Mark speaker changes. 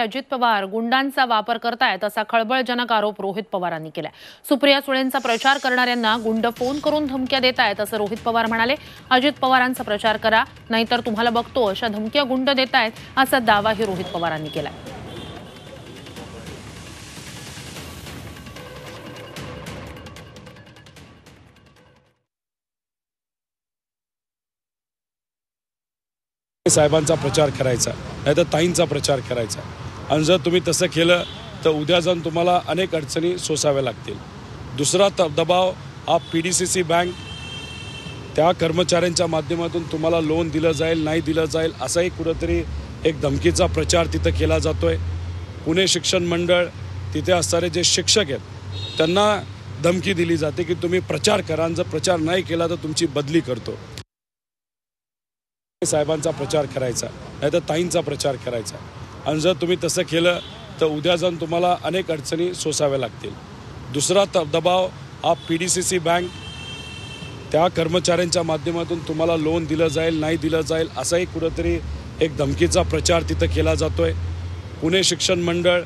Speaker 1: अजित पवार गुंडांचा वापर करतायत असा खळबळजनक आरोप रोहित पवारांनी केलाय। सुप्रिया सुळेंचा प्रचार करणाऱ्यांना गुंड फोन करून धमक्या देतायत असं रोहित पवार म्हणाले। अजित पवारांचा प्रचार करा नाहीतर तुम्हाला बघतो अशा धमक्या गुंड देतायत असा दावाही रोहित पवारांनी केलाय।
Speaker 2: साहेबांचा प्रचार करायचा नाहीतर ताईंचा प्रचार करायचा आणि जर तुम्ही तसं केलं तर उद्या जाऊन तुम्हाला अनेक अडचणी सोसाव्या लागतील। दुसरा दबाव हा PDCC बँक त्या कर्मचाऱ्यांच्या माध्यमातून तुम्हाला लोन दिलं जाईल नाही दिलं जाईल असाही कुठेतरी एक धमकीचा प्रचार तिथं केला जातोय। पुणे शिक्षण मंडळ तिथे असणारे जे शिक्षक आहेत त्यांना धमकी दिली जाते की तुम्ही प्रचार करा आणि जर प्रचार नाही केला तर तुमची बदली करतो। साहेबांचा प्रचार करायचा नाहीतर ताईंचा प्रचार करायचा आणि जर तुम्ही तसं केलं तर उद्या जाऊन तुम्हाला अनेक अडचणी सोसाव्या लागतील। दुसरा दबाव हा PDCC बँक त्या कर्मचाऱ्यांच्या माध्यमातून तुम्हाला लोन दिलं जाईल नाही दिलं जाईल असाही कुठेतरी एक धमकीचा प्रचार तिथं केला जातोय। पुणे शिक्षण मंडळ